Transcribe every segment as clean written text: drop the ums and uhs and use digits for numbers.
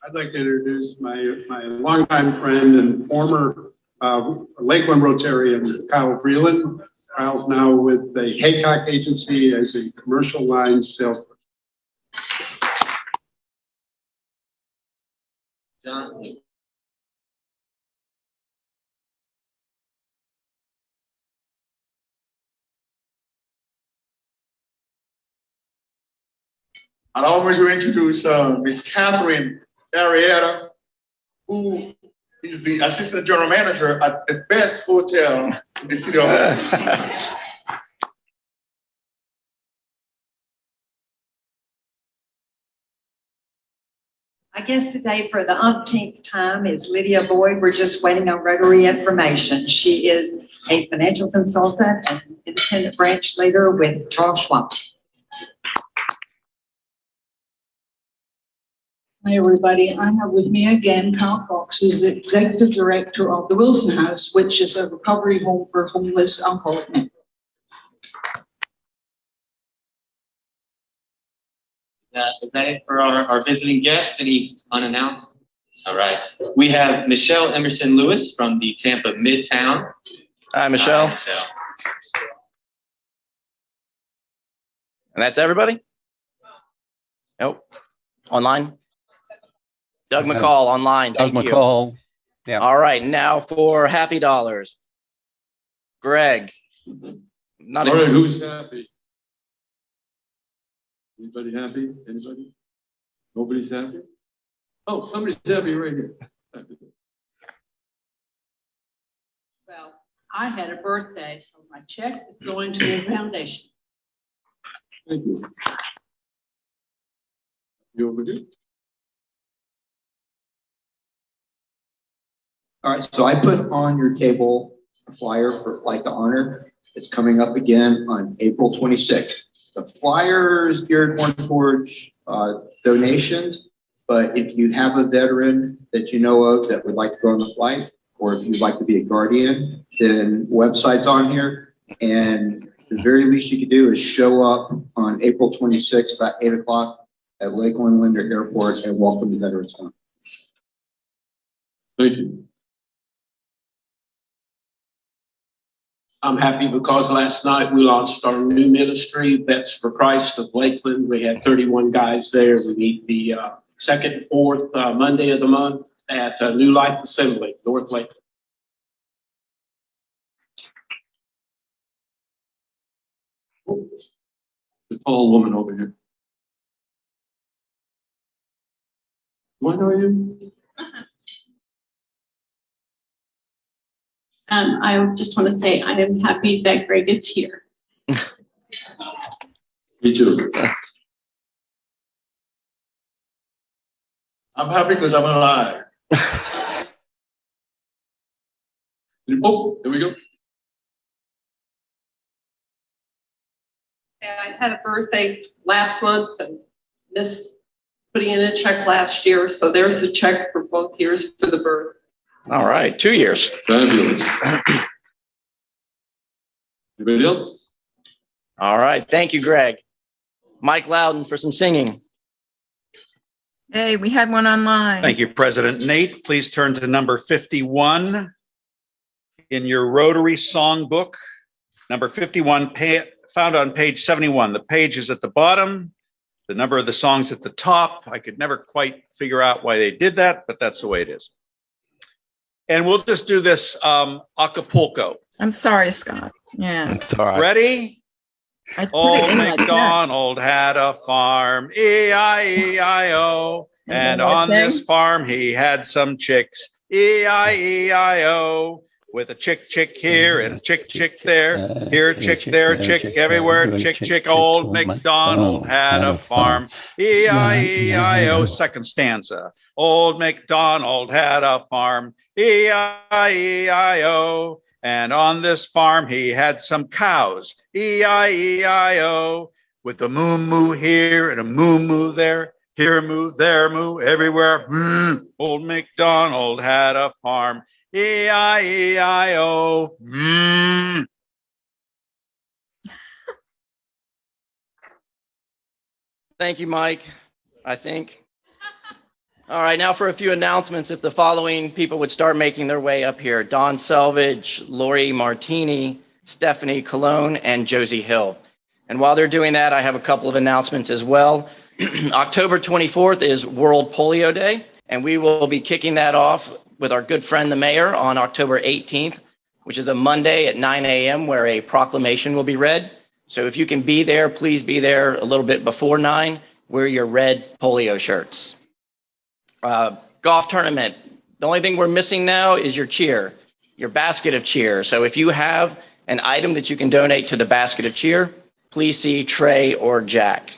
I'd like to introduce my longtime friend and former Lakeland Rotarian, Kyle Breland. Kyle's now with the Haycock Agency as a commercial lines salesperson. John. I'd always introduce Miss Catherine Arietta, who is the assistant general manager at the best hotel in the city of Lakeland. My guest today for the umpteenth time is Lydia Boyd. We're just waiting on Rotary information. She is a financial consultant and independent branch leader with Charles Schwab. Hi, everybody. I have with me again Kyle Fox, who's the executive director of the Wilson House, which is a recovery home for homeless alcoholic men. Is that it for our visiting guest? Any unannounced? All right. We have Michelle Emerson Lewis from the Tampa Midtown. Hi, Michelle. Hi, Michelle. And that's everybody? Nope. Online? Doug McCall online. Doug Thank you. McCall. Yeah. All right. Now for Happy Dollars. Greg. Not All right, even. who's happy? Anybody happy? Anybody? Nobody's happy? Oh, somebody's happy right here. Well, I had a birthday, so my check is going to the foundation. Thank you. You over here? All right, so I put on your table a flyer for Flight to Honor. It's coming up again on April 26th. The flyer is geared more towards donations, but if you have a veteran that you know of that would like to go on the flight, or if you'd like to be a guardian, then website's on here. And the very least you could do is show up on April 26th about 8 o'clock at Lakeland Linder Airport and welcome the veterans home. Thank you. I'm happy because last night we launched our new ministry, Vets for Christ of Lakeland. We had 31 guys there. We meet the second and fourth Monday of the month at New Life Assembly, North Lakeland. Oh, the tall woman over here. Do I know you? I just want to say I am happy that Greg is here. Me too. I'm happy because I'm alive. Oh, there we go. I had a birthday last month and missed putting in a check last year. So there's a check for both years for the birth. All right. 2 years. Fabulous. Anybody else? All right. Thank you, Greg. Mike Loudon for some singing. Hey, we had one online. Thank you, President Nate. Please turn to number 51 in your Rotary Songbook. Number 51, found on page 71. The page is at the bottom. The number of the songs at the top. I could never quite figure out why they did that, but that's the way it is. And we'll just do this Acapulco. I'm sorry, Scott. Yeah. It's all right. Ready? Old MacDonald had a farm, E-I-E-I-O. And on this farm he had some chicks, E-I-E-I-O. With a chick here and a chick there. Here a chick, there a chick, everywhere chick. Old MacDonald had a farm, E-I-E-I-O. Second stanza. Old MacDonald had a farm, E-I-E-I-O. And on this farm he had some cows, E-I-E-I-O. With a moo-moo here and a moo-moo there. Here moo, there moo, everywhere. Old MacDonald had a farm, E-I-E-I-O. Thank you, Mike. I think. All right, now for a few announcements. If the following people would start making their way up here: Don Selvage, Lori Martini, Stephanie Colon, and Josie Hill. And while they're doing that, I have a couple of announcements as well. October 24th is World Polio Day, and we will be kicking that off with our good friend, the mayor, on October 18th, which is a Monday at 9 a.m., where a proclamation will be read. So if you can be there, please be there a little bit before 9. Wear your red polio shirts. Golf tournament. The only thing we're missing now is your cheer, your basket of cheer. So if you have an item that you can donate to the basket of cheer, please see Trey or Jack.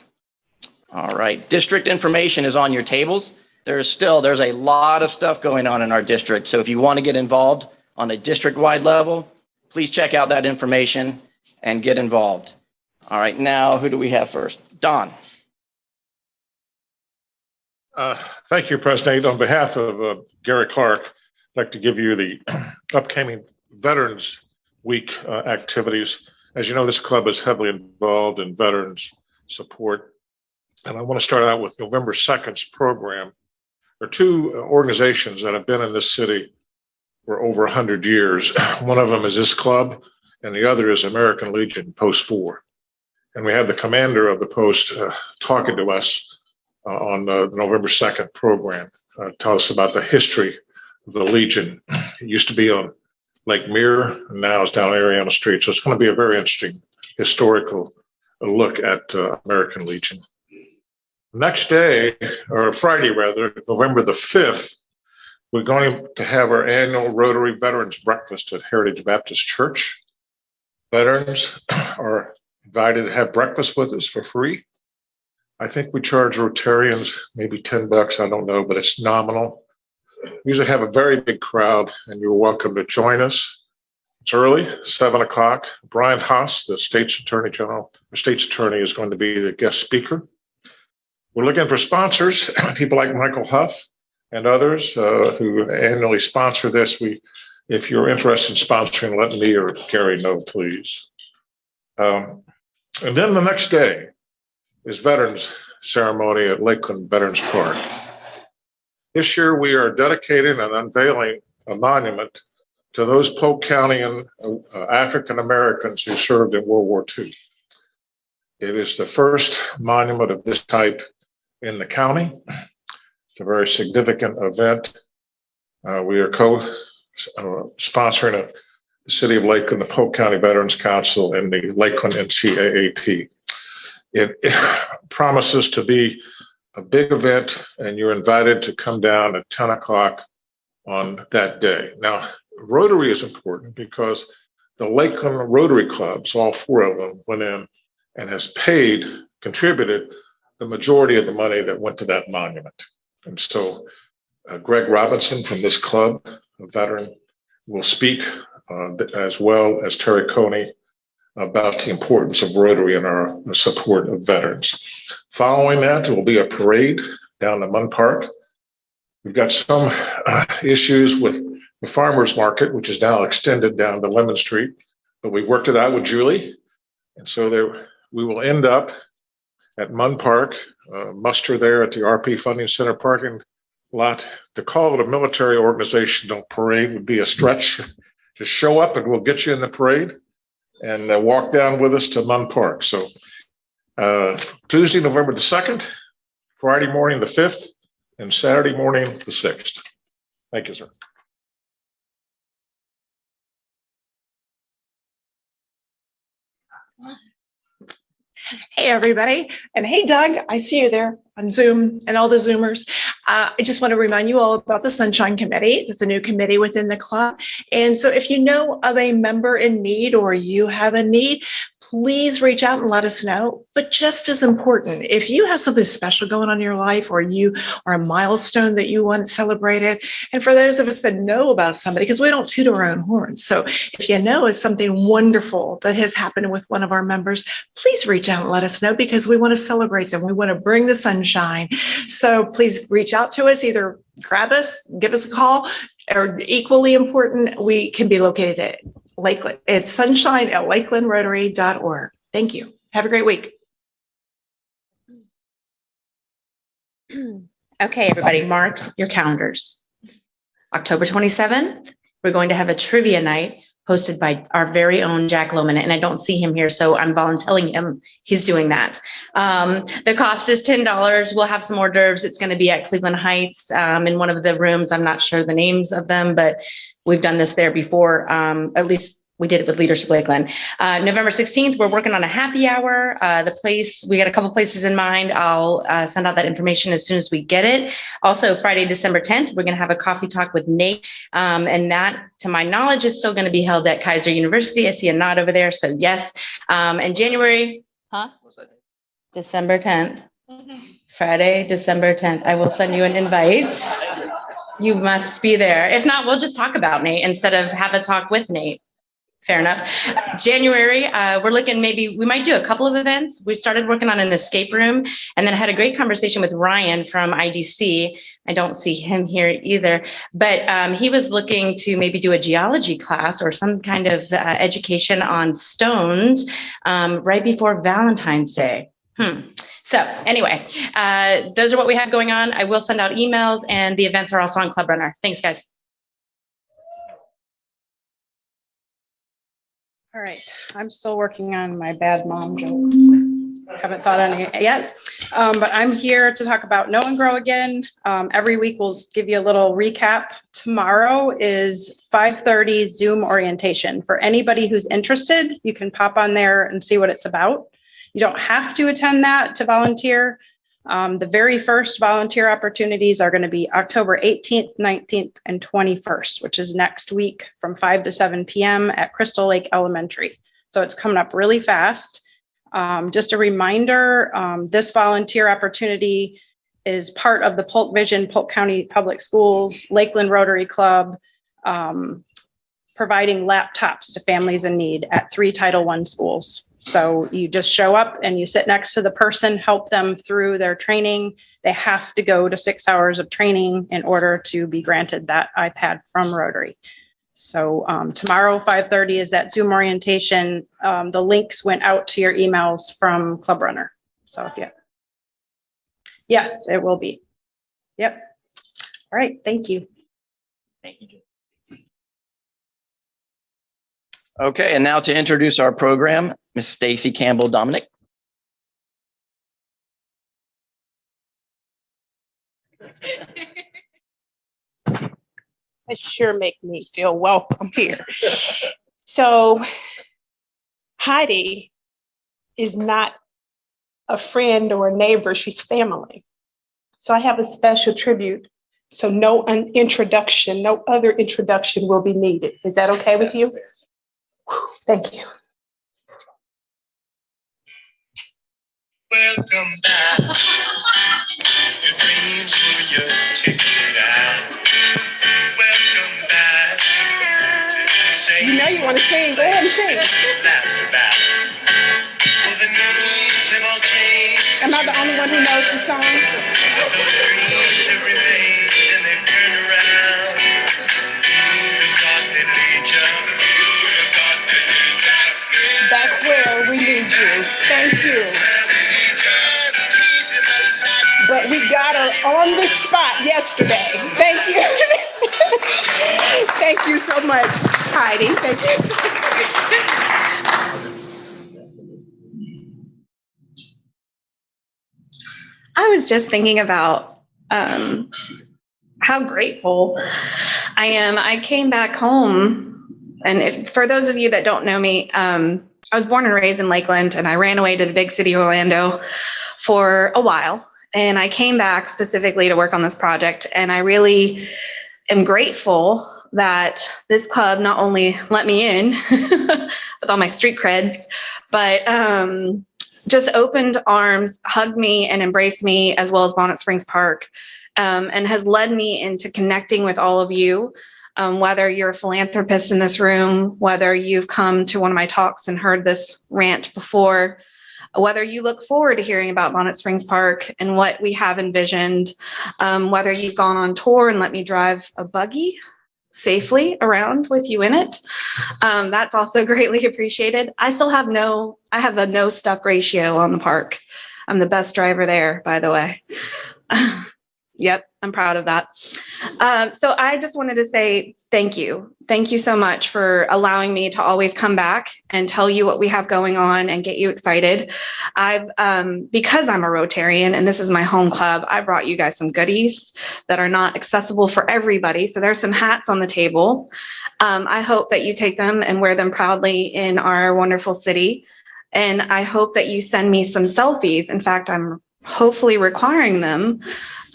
All right, district information is on your tables. There's a lot of stuff going on in our district. So if you want to get involved on a district-wide level, please check out that information and get involved. All right, now who do we have first? Don. Thank you, President. On behalf of Gary Clark, I'd like to give you the upcoming Veterans Week activities. As you know, this club is heavily involved in veterans support. And I want to start out with November 2nd's program. There are two organizations that have been in this city for over 100 years. One of them is this club, and the other is American Legion Post 4. And we have the commander of the post talking to us on the November 2nd program. Tell us about the history of the Legion. It used to be on Lake Mirror, and now it's down Ariana Street. So it's going to be a very interesting historical look at American Legion. Next day, or Friday rather, November the 5th, we're going to have our annual Rotary Veterans Breakfast at Heritage Baptist Church. Veterans are invited to have breakfast with us for free. I think we charge Rotarians maybe $10, I don't know, but it's nominal. We usually have a very big crowd, and you're welcome to join us. It's early, 7 o'clock. Brian Haas, the state's attorney general, the state's attorney, is going to be the guest speaker. We're looking for sponsors, people like Michael Huff and others who annually sponsor this. If you're interested in sponsoring, let me or Gary know, please. And then the next day is Veterans Ceremony at Lakeland Veterans Park. This year, we are dedicating and unveiling a monument to those Polk County and African Americans who served in World War II. It is the first monument of this type in the county. It's a very significant event. We are sponsoring the City of Lakeland, the Polk County Veterans Council, and the Lakeland NCAAP. It promises to be a big event, and you're invited to come down at 10 o'clock on that day. Now, Rotary is important because the Lakeland Rotary Clubs, all 4 of them, went in and has contributed the majority of the money that went to that monument. And so Greg Robinson from this club, a veteran, will speak as well as Terry Coney about the importance of Rotary and our support of veterans. Following that, there will be a parade down to Munn Park. We've got some issues with the farmers market, which is now extended down to Lemon Street, but we worked it out with Julie. And so we will end up at Munn Park, muster there at the RP Funding Center parking lot. To call it a military organizational parade would be a stretch. Just show up and we'll get you in the parade and walk down with us to Munn Park. So Tuesday, November the 2nd, Friday morning the 5th, and Saturday morning the 6th. Thank you, sir. Hey, everybody. And hey, Doug, I see you there on Zoom and all the Zoomers. I just want to remind you all about the Sunshine Committee. It's a new committee within the club. And so if you know of a member in need or you have a need, please reach out and let us know. But just as important, if you have something special going on in your life or you are a milestone that you want celebrated, and for those of us that know about somebody, because we don't toot our own horns. So if you know of something wonderful that has happened with one of our members, please reach out and let us know because we want to celebrate them. We want to bring the sunshine. So please reach out to us, either grab us, give us a call, or equally important, we can be located at Lakeland. It's sunshine at lakelandrotary.org. Thank you. Have a great week. Okay, everybody, mark your calendars. October 27th, we're going to have a trivia night hosted by our very own Jack Loman, and I don't see him here, so I'm volunteering him. He's doing that. The cost is $10. We'll have some hors d'oeuvres. It's going to be at Cleveland Heights in one of the rooms. I'm not sure the names of them, but we've done this there before. At least we did it with Leadership Lakeland. November 16th, we're working on a happy hour. We got a couple places in mind. I'll send out that information as soon as we get it. Also, Friday, December 10th, we're going to have a coffee talk with Nate. And that, to my knowledge, is still going to be held at Kaiser University. I see a nod over there. So yes. And January, December 10th. Friday, December 10th. I will send you an invite. You must be there. If not, we'll just talk about Nate instead of have a talk with Nate. Fair enough. January, we're looking, maybe we might do a couple of events. We started working on an escape room, and then I had a great conversation with Ryan from IDC. I don't see him here either, but he was looking to maybe do a geology class or some kind of education on stones right before Valentine's Day. So anyway, those are what we have going on. I will send out emails, and the events are also on Club Runner. Thanks, guys. All right, I'm still working on my bad mom jokes. Haven't thought on it yet, but I'm here to talk about Know and Grow again. Every week we'll give you a little recap. Tomorrow is 5:30 Zoom orientation. For anybody who's interested, you can pop on there and see what it's about. You don't have to attend that to volunteer. The very first volunteer opportunities are going to be October 18th, 19th, and 21st, which is next week from 5 to 7 p.m. at Crystal Lake Elementary. So it's coming up really fast. Just a reminder, this volunteer opportunity is part of the Polk Vision, Polk County Public Schools, Lakeland Rotary Club, providing laptops to families in need at 3 Title I schools. So you just show up and you sit next to the person, help them through their training. They have to go to 6 hours of training in order to be granted that iPad from Rotary. So tomorrow, 5:30 is that Zoom orientation. The links went out to your emails from Club Runner. So yes, it will be. Yep. All right. Thank you. Thank you. Okay, and now to introduce our program, Ms. Stacy Campbell Dominic. It sure make me feel welcome here. So Heidi is not a friend or a neighbor, she's family. So I have a special tribute. So no other introduction will be needed. Is that okay with you? Thank you. Welcome back. Your dreams were your ticket out. Welcome back. You know you want to sing. Go ahead and sing. Well, the news have all changed. Am I the only one who knows the song? But those dreams have remained and they've turned around. You'd have thought they'd lead you. Back where we need you. Thank you. But we got her on the spot yesterday. Thank you. Thank you so much, Heidi. Thank you. I was just thinking about how grateful I am. I came back home, and for those of you that don't know me, I was born and raised in Lakeland, and I ran away to the big city of Orlando for a while. And I came back specifically to work on this project, and I really am grateful that this club not only let me in with all my street creds, but just opened arms, hugged me, and embraced me, as well as Bonnet Springs Park, and has led me into connecting with all of you. Whether you're a philanthropist in this room, whether you've come to one of my talks and heard this rant before, whether you look forward to hearing about Bonnet Springs Park and what we have envisioned, whether you've gone on tour and let me drive a buggy safely around with you in it, that's also greatly appreciated. I have a no stuck ratio on the park. I'm the best driver there, by the way. Yep, I'm proud of that. So I just wanted to say thank you. Thank you so much for allowing me to always come back and tell you what we have going on and get you excited. Because I'm a Rotarian and this is my home club, I brought you guys some goodies that are not accessible for everybody. So there's some hats on the table. I hope that you take them and wear them proudly in our wonderful city. And I hope that you send me some selfies. In fact, I'm hopefully requiring them.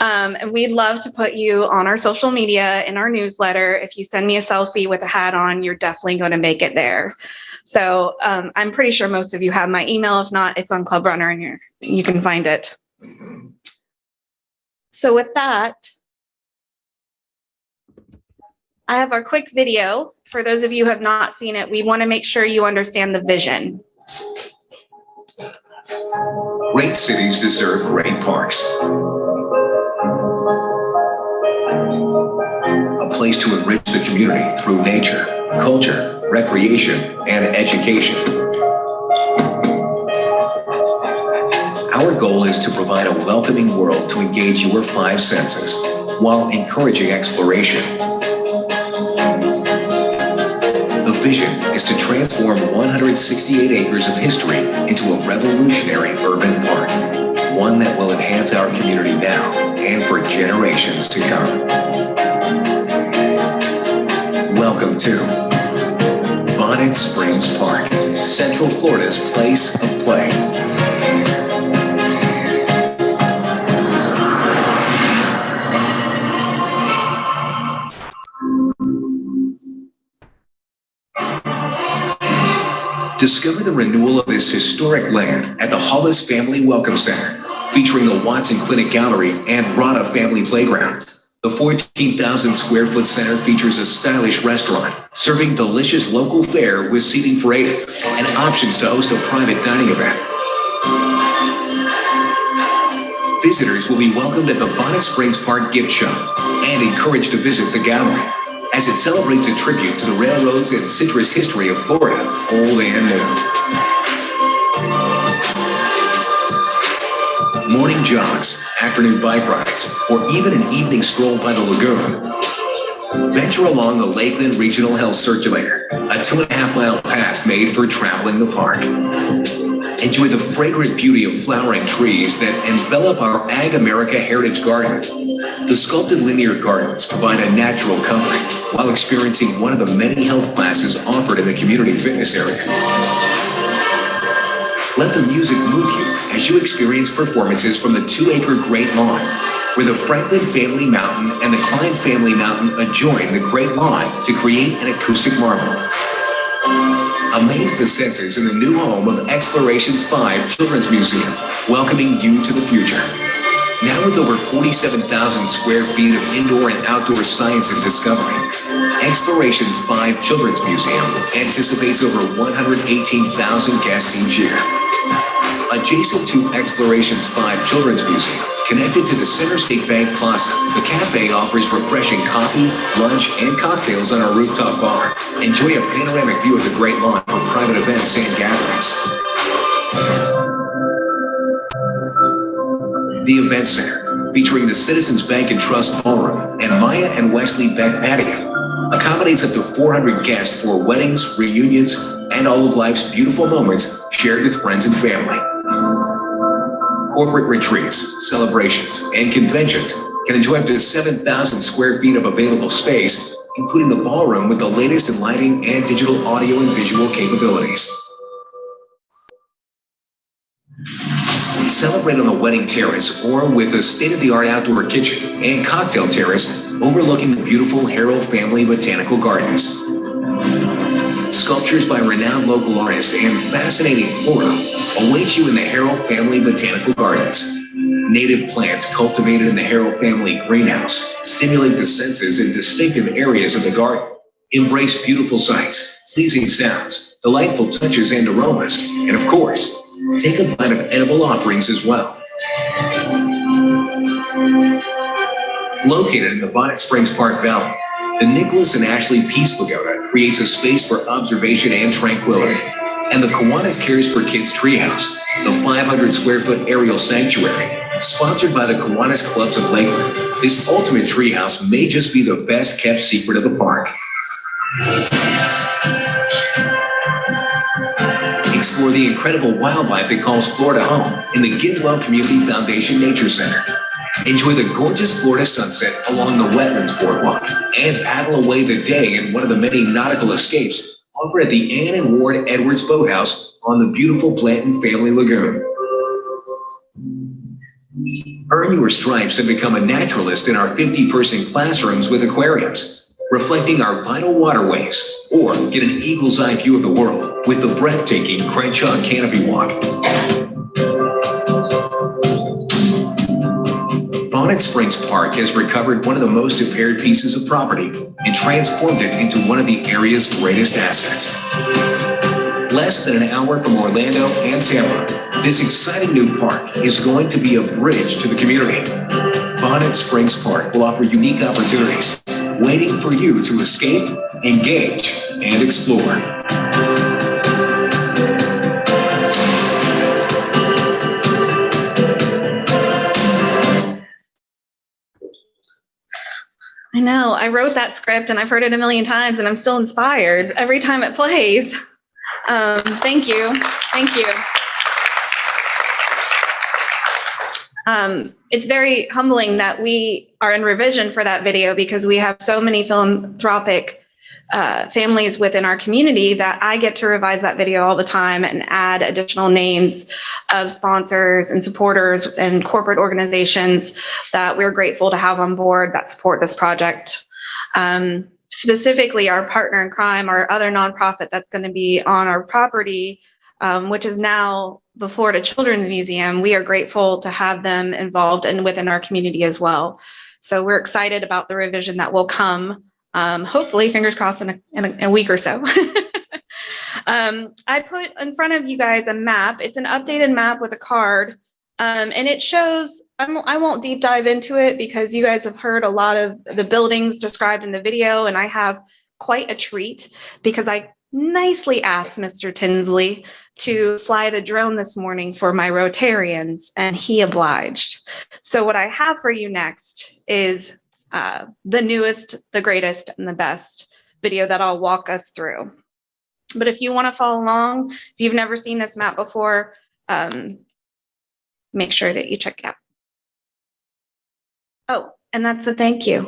And we'd love to put you on our social media, in our newsletter. If you send me a selfie with a hat on, you're definitely going to make it there. So I'm pretty sure most of you have my email. If not, it's on Club Runner and you can find it. So with that, I have our quick video. For those of you who have not seen it, we want to make sure you understand the vision. Great cities deserve great parks. A place to enrich the community through nature, culture, recreation, and education. Our goal is to provide a welcoming world to engage your five senses while encouraging exploration. The vision is to transform 168 acres of history into a revolutionary urban park, one that will enhance our community now and for generations to come. Welcome to Bonnet Springs Park, Central Florida's place of play. Discover the renewal of this historic land at the Hollis Family Welcome Center, featuring the Watson Clinic Gallery and Rada Family Playground. The 14,000 square foot center features a stylish restaurant, serving delicious local fare with seating for 8 and options to host a private dining event. Visitors will be welcomed at the Bonnet Springs Park gift shop and encouraged to visit the gallery, as it celebrates a tribute to the railroads and citrus history of Florida, old and new. Morning jogs, afternoon bike rides, or even an evening stroll by the lagoon. Venture along the Lakeland Regional Health Circulator, a 2.5-mile path made for traveling the park. Enjoy the fragrant beauty of flowering trees that envelop our Ag America Heritage Garden. The sculpted linear gardens provide a natural covering while experiencing one of the many health classes offered in the community fitness area. Let the music move you as you experience performances from the 2-acre Great Lawn, where the Franklin Family Mountain and the Klein Family Mountain adjoin the Great Lawn to create an acoustic marvel. Amaze the senses in the new home of Explorations 5 Children's Museum, welcoming you to the future. Now with over 47,000 square feet of indoor and outdoor science and discovery, Explorations 5 Children's Museum anticipates over 118,000 guests each year. Adjacent to Explorations 5 Children's Museum, connected to the Center State Bank Plaza, the cafe offers refreshing coffee, lunch, and cocktails on our rooftop bar. Enjoy a panoramic view of the Great Lawn for private events and gatherings. The Event Center, featuring the Citizens Bank and Trust Ballroom and Maya and Wesley Beck Patio, accommodates up to 400 guests for weddings, reunions, and all of life's beautiful moments shared with friends and family. Corporate retreats, celebrations, and conventions can enjoy up to 7,000 square feet of available space, including the ballroom with the latest in lighting and digital audio and visual capabilities. Celebrate on the wedding terrace or with a state-of-the-art outdoor kitchen and cocktail terrace overlooking the beautiful Harrell Family Botanical Gardens. Sculptures by renowned local artists and fascinating flora await you in the Harrell Family Botanical Gardens. Native plants cultivated in the Harrell Family Greenhouse stimulate the senses in distinctive areas of the garden. Embrace beautiful sights, pleasing sounds, delightful touches and aromas, and of course, take a bite of edible offerings as well. Located in the Bonnet Springs Park Valley, the Nicholas and Ashley Peace Pagoda creates a space for observation and tranquility. And the Kiwanis Cares for Kids Treehouse, the 500 square foot aerial sanctuary, sponsored by the Kiwanis Clubs of Lakeland, This ultimate treehouse may just be the best kept secret of the park. Explore the incredible wildlife that calls Florida home in the Get Well Community Foundation Nature Center. Enjoy the gorgeous Florida sunset along the Wetlands Boardwalk and paddle away the day in one of the many nautical escapes offered at the Ann and Ward Edwards Boathouse on the beautiful Blanton Family Lagoon. Earn your stripes and become a naturalist in our 50-person classrooms with aquariums, reflecting our vital waterways, or get an eagle's eye view of the world with the breathtaking Crenshaw Canopy Walk. Bonnet Springs Park has recovered one of the most impaired pieces of property and transformed it into one of the area's greatest assets. Less than an hour from Orlando and Tampa, this exciting new park is going to be a bridge to the community. Bonnet Springs Park will offer unique opportunities, waiting for you to escape, engage, and explore. I know, I wrote that script and I've heard it a million times and I'm still inspired every time it plays. Thank you. Thank you. It's very humbling that we are in revision for that video because we have so many philanthropic families within our community that I get to revise that video all the time and add additional names of sponsors and supporters and corporate organizations that we're grateful to have on board that support this project. Specifically, our partner in crime, our other nonprofit that's going to be on our property, which is now the Florida Children's Museum. We are grateful to have them involved and within our community as well. So we're excited about the revision that will come, hopefully, fingers crossed, in a week or so. I put in front of you guys a map. It's an updated map with a card, and it shows, I won't deep dive into it because you guys have heard a lot of the buildings described in the video, and I have quite a treat because I nicely asked Mr. Tinsley to fly the drone this morning for my Rotarians, and he obliged. So what I have for you next is the newest, the greatest, and the best video that I'll walk us through. But if you want to follow along, if you've never seen this map before, make sure that you check it out. Oh, and that's a thank you.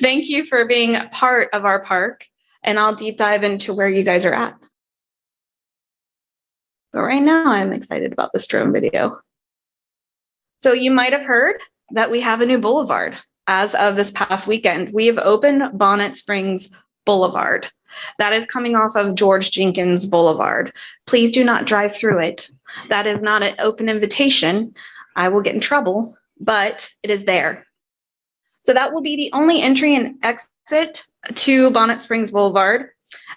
Thank you for being part of our park, and I'll deep dive into where you guys are at. But right now, I'm excited about this drone video. So you might have heard that we have a new boulevard. As of this past weekend, we have opened Bonnet Springs Boulevard. That is coming off of George Jenkins Boulevard. Please do not drive through it. That is not an open invitation. I will get in trouble, but it is there. So that will be the only entry and exit to Bonnet Springs Boulevard.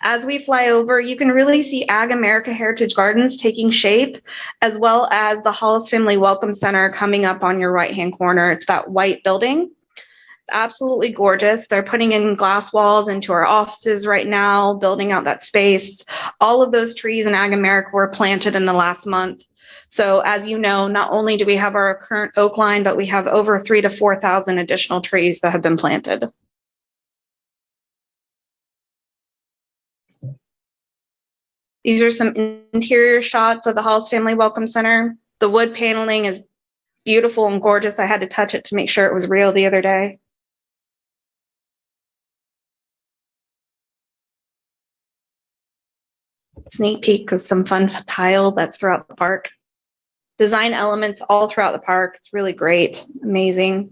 As we fly over, you can really see Ag America Heritage Gardens taking shape, as well as the Hollis Family Welcome Center coming up on your right-hand corner. It's that white building. It's absolutely gorgeous. They're putting in glass walls into our offices right now, building out that space. All of those trees in Ag America were planted in the last month. So as you know, not only do we have our current oak line, but we have over 3,000 to 4,000 additional trees that have been planted. These are some interior shots of the Hollis Family Welcome Center. The wood paneling is beautiful and gorgeous. I had to touch it to make sure it was real the other day. Sneak peek of some fun tile that's throughout the park. Design elements all throughout the park. It's really great, amazing.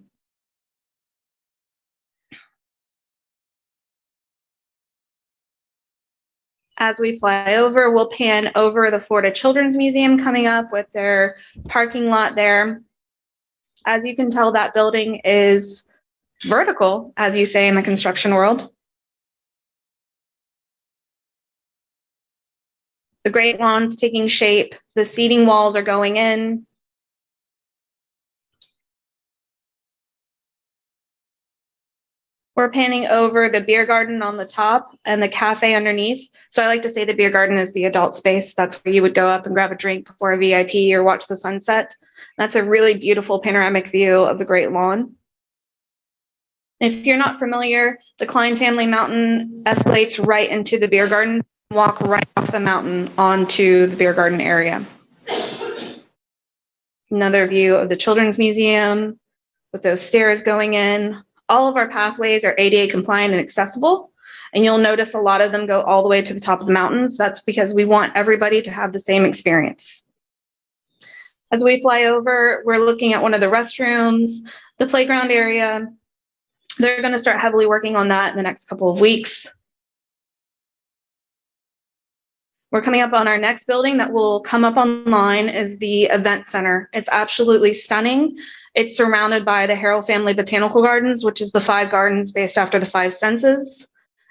As we fly over, we'll pan over the Florida Children's Museum coming up with their parking lot there. As you can tell, that building is vertical, as you say in the construction world. The Great Lawn's taking shape. The seating walls are going in. We're panning over the beer garden on the top and the cafe underneath. So I like to say the beer garden is the adult space. That's where you would go up and grab a drink before a VIP or watch the sunset. That's a really beautiful panoramic view of the Great Lawn. If you're not familiar, the Klein Family Mountain escalates right into the beer garden. Walk right off the mountain onto the beer garden area. Another view of the Children's Museum with those stairs going in. All of our pathways are ADA compliant and accessible, and you'll notice a lot of them go all the way to the top of the mountains. That's because we want everybody to have the same experience. As we fly over, we're looking at one of the restrooms, the playground area. They're going to start heavily working on that in the next couple of weeks. We're coming up on our next building that will come up online is the event center. It's absolutely stunning. It's surrounded by the Harrell Family Botanical Gardens, which is the 5 gardens based after the 5 senses.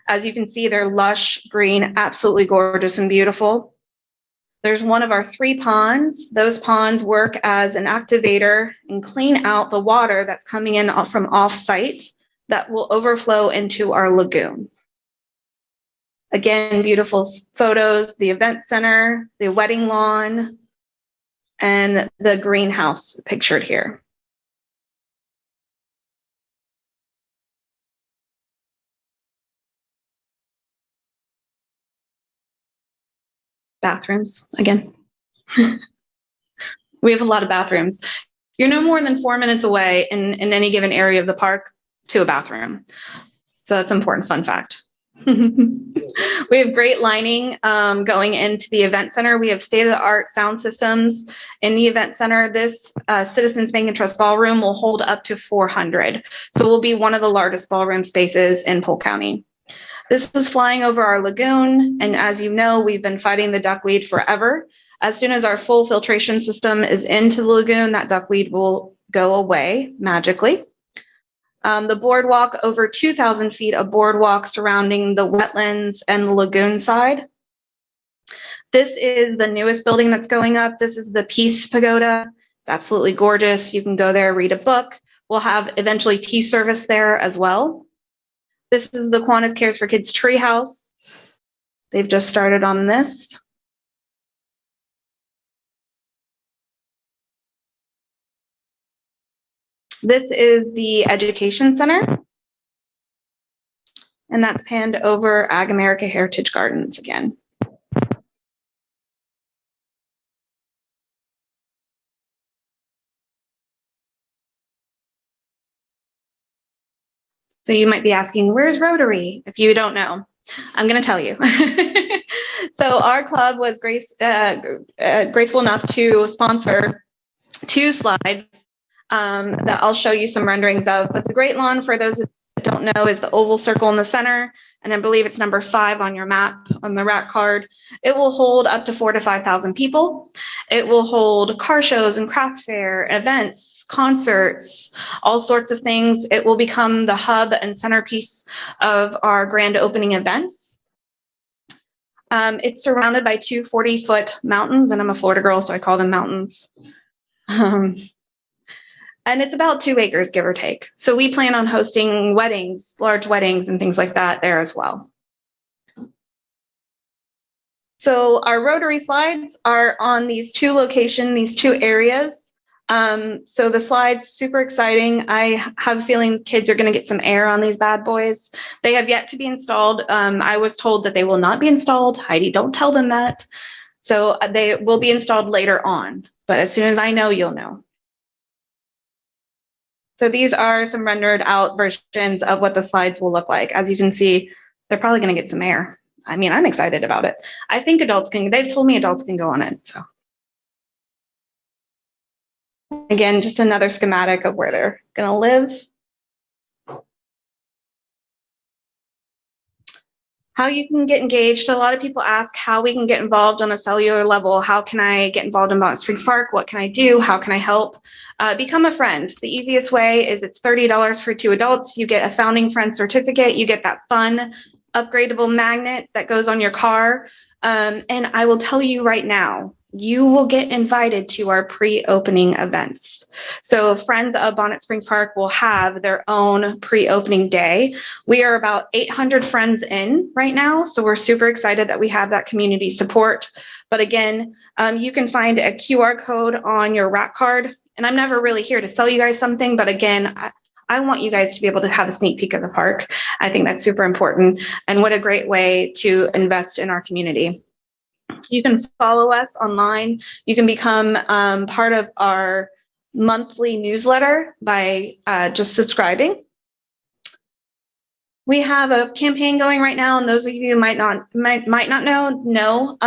As you can see, they're lush, green, absolutely gorgeous and beautiful. There's one of our 3 ponds. Those ponds work as an activator and clean out the water that's coming in from off-site that will overflow into our lagoon. Again, beautiful photos, the event center, the wedding lawn, and the greenhouse pictured here. Bathrooms, again. We have a lot of bathrooms. You're no more than 4 minutes away in any given area of the park to a bathroom. So that's an important fun fact. We have great lining going into the event center. We have state-of-the-art sound systems in the event center. This Citizens Bank and Trust Ballroom will hold up to 400. So it will be one of the largest ballroom spaces in Polk County. This is flying over our lagoon. And as you know, we've been fighting the duckweed forever. As soon as our full filtration system is into the lagoon, that duckweed will go away magically. The boardwalk, over 2,000 feet of boardwalk surrounding the wetlands and the lagoon side. This is the newest building that's going up. This is the Peace Pagoda. It's absolutely gorgeous. You can go there, read a book. We'll have eventually tea service there as well. This is the Kiwanis Cares for Kids Treehouse. They've just started on this. This is the Education Center. And that's panned over Ag America Heritage Gardens again. So you might be asking, where's Rotary? If you don't know, I'm going to tell you. So our club was graceful enough to sponsor 2 slides that I'll show you some renderings of. But the Great Lawn, for those that don't know, is the oval circle in the center. And I believe it's number 5 on your map on the rack card. It will hold up to 4,000 to 5,000 people. It will hold car shows and craft fair, events, concerts, all sorts of things. It will become the hub and centerpiece of our grand opening events. It's surrounded by 2 40-foot mountains, and I'm a Florida girl, so I call them mountains. And it's about 2 acres, give or take. So we plan on hosting weddings, large weddings and things like that there as well. So our Rotary slides are on these 2 locations, these 2 areas. So the slides, super exciting. I have a feeling kids are going to get some air on these bad boys. They have yet to be installed. I was told that they will not be installed. Heidi, don't tell them that. So they will be installed later on. But as soon as I know, you'll know. So these are some rendered out versions of what the slides will look like. As you can see, they're probably going to get some air. I mean, I'm excited about it. I think adults can, they've told me adults can go on it. So again, just another schematic of where they're going to live. How you can get engaged. A lot of people ask how we can get involved on a cellular level. How can I get involved in Bonnet Springs Park? What can I do? How can I help? Become a friend. The easiest way is it's $30 for 2 adults. You get a founding friend certificate. You get that fun upgradable magnet that goes on your car. And I will tell you right now, you will get invited to our pre-opening events. So Friends of Bonnet Springs Park will have their own pre-opening day. We are about 800 friends in right now, so we're super excited that we have that community support. But again, you can find a QR code on your rack card. And I'm never really here to sell you guys something, but again, I want you guys to be able to have a sneak peek of the park. I think that's super important. And what a great way to invest in our community. You can follow us online. You can become part of our monthly newsletter by just subscribing. We have a campaign going right now, and those of you who might not know,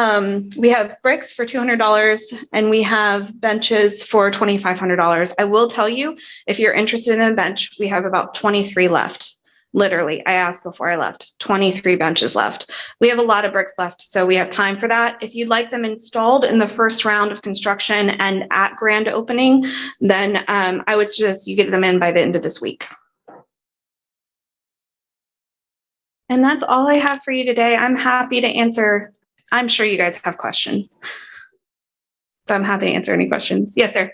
we have bricks for $200 and we have benches for $2,500. I will tell you, if you're interested in a bench, we have about 23 left. Literally, I asked before I left, 23 benches left. We have a lot of bricks left, so we have time for that. If you'd like them installed in the first round of construction and at grand opening, then I would suggest you get them in by the end of this week. And that's all I have for you today. I'm happy to answer. I'm sure you guys have questions. So I'm happy to answer any questions. Yes, sir.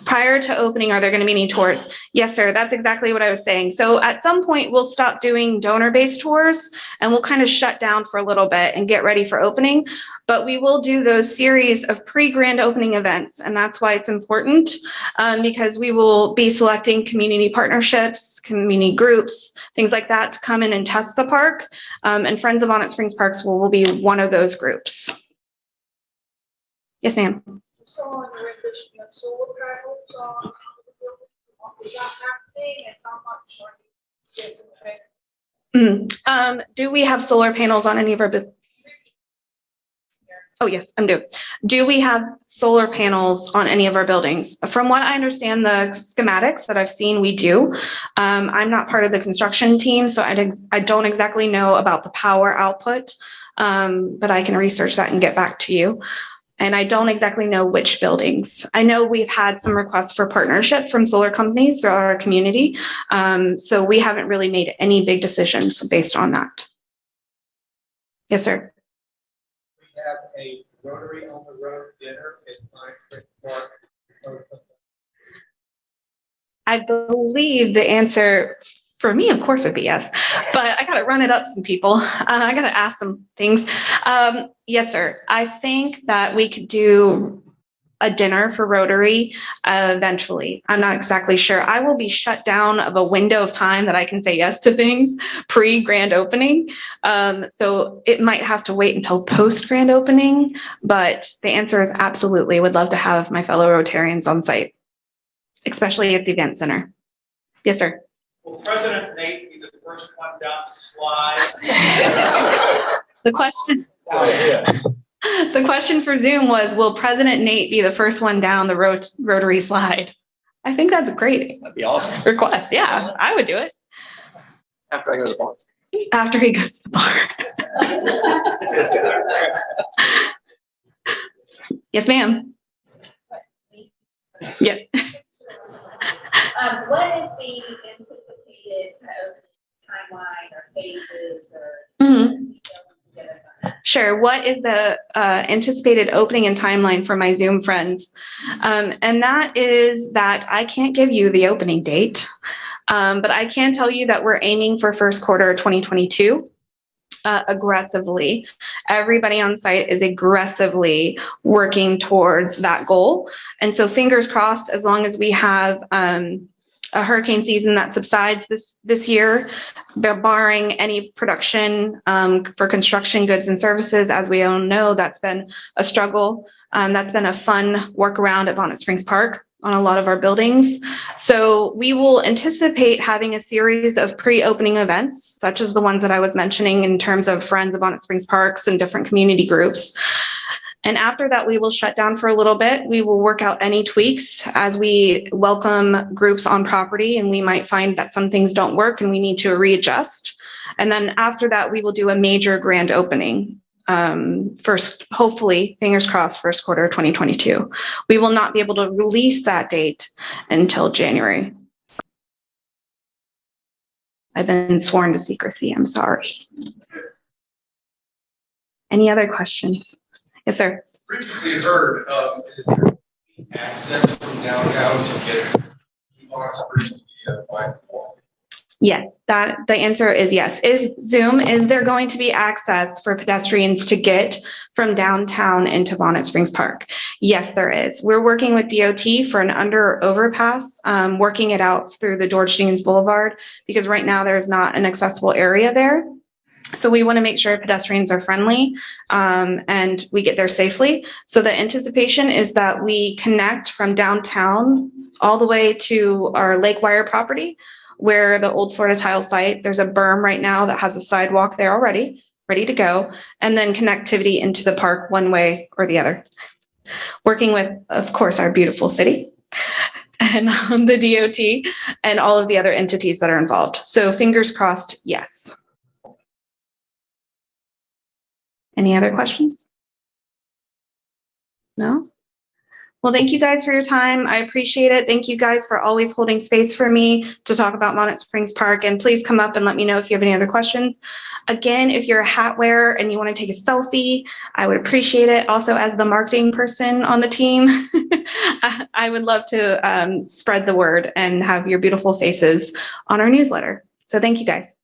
Prior to opening, are there going to be any tours? Yes, sir. That's exactly what I was saying. So at some point, we'll stop doing donor-based tours and we'll kind of shut down for a little bit and get ready for opening. But we will do those series of pre-grand opening events. And that's why it's important because we will be selecting community partnerships, community groups, things like that to come in and test the park. And Friends of Bonnet Springs Parks will be one of those groups. Yes, ma'am. So on the rendition of solar panels, is that happening and how much are you getting? Do we have solar panels on any of our buildings? Oh, yes, I'm doing. Do we have solar panels on any of our buildings? From what I understand, the schematics that I've seen, we do. I'm not part of the construction team, so I don't exactly know about the power output, but I can research that and get back to you. And I don't exactly know which buildings. I know we've had some requests for partnership from solar companies throughout our community. So we haven't really made any big decisions based on that. Yes, sir. We have a Rotary on the Road dinner at Bonnet Springs Park. I believe the answer for me, of course, would be yes, but I got to run it up some people. I got to ask some things. Yes, sir. I think that we could do a dinner for Rotary eventually. I'm not exactly sure. I will be shut down of a window of time that I can say yes to things pre-grand opening. So it might have to wait until post-grand opening, but the answer is absolutely. Would love to have my fellow Rotarians on site, especially at the event center. Yes, sir. Will President Nate be the first one down the slide? The question for Zoom was, will President Nate be the first one down the Rotary slide? I think that's a great That'd be awesome. request. Yeah, I would do it. After I go to the bar. After he goes to the bar. Yes, ma'am. Yeah. What is the anticipated timeline or phases or Sure. What is the anticipated opening and timeline for my Zoom friends? And that is that I can't give you the opening date, but I can tell you that we're aiming for first quarter 2022 aggressively. Everybody on site is aggressively working towards that goal. And so fingers crossed, as long as we have a hurricane season that subsides this year, barring any production for construction goods and services. As we all know, that's been a struggle. That's been a fun workaround at Bonnet Springs Park on a lot of our buildings. So we will anticipate having a series of pre-opening events, such as the ones that I was mentioning in terms of Friends of Bonnet Springs Parks and different community groups. And after that, we will shut down for a little bit. We will work out any tweaks as we welcome groups on property, and we might find that some things don't work and we need to readjust. And then after that, we will do a major grand opening. First, hopefully, fingers crossed, first quarter of 2022. We will not be able to release that date until January. I've been sworn to secrecy. I'm sorry. Any other questions? Yes, sir. Previously heard, is there access from downtown to get to Bonnet Springs to be a bike walk? Yes, the answer is yes. Is there going to be access for pedestrians to get from downtown into Bonnet Springs Park? Yes, there is. We're working with DOT for an under overpass, working it out through the George Jeans Boulevard, because right now there's not an accessible area there. So we want to make sure pedestrians are friendly and we get there safely. So the anticipation is that we connect from downtown all the way to our Lake Wire property, where the old Florida Tile site, there's a berm right now that has a sidewalk there already, ready to go, and then connectivity into the park one way or the other. Working with, of course, our beautiful city and the DOT and all of the other entities that are involved. So fingers crossed, yes. Any other questions? No? Well, thank you guys for your time. I appreciate it. Thank you guys for always holding space for me to talk about Bonnet Springs Park. And please come up and let me know if you have any other questions. Again, if you're a hat wearer and you want to take a selfie, I would appreciate it. Also, as the marketing person on the team, I would love to spread the word and have your beautiful faces on our newsletter. So thank you guys.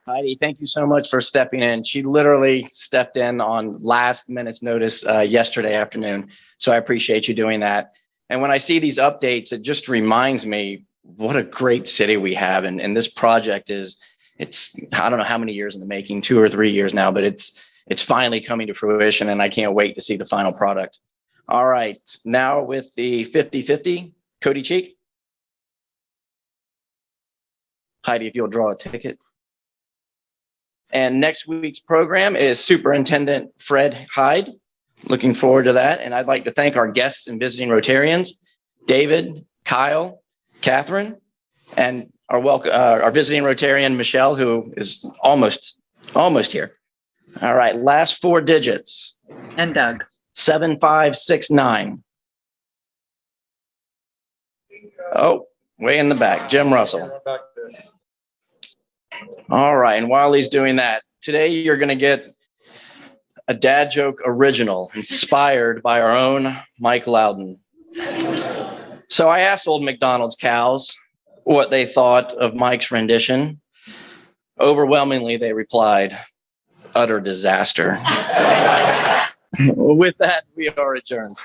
Heidi, thank you so much for stepping in. She literally stepped in on last minute's notice yesterday afternoon. So I appreciate you doing that. And when I see these updates, it just reminds me what a great city we have. And this project it's I don't know how many years in the making, 2 or 3 years now, but it's finally coming to fruition and I can't wait to see the final product. All right, now with the 50-50, Cody Cheek. Heidi, if you'll draw a ticket. And next week's program is Superintendent Fred Hyde. Looking forward to that. And I'd like to thank our guests and visiting Rotarians, David, Kyle, Catherine, and our visiting Rotarian, Michelle, who is almost here. All right, last 4 digits. And Doug. 7569. Oh, way in the back, Jim Russell. All right, and while he's doing that, today you're going to get a dad joke original inspired by our own Mike Loudon. So I asked Old McDonald's cows what they thought of Mike's rendition. Overwhelmingly, they replied, utter disaster. With that, we are adjourned.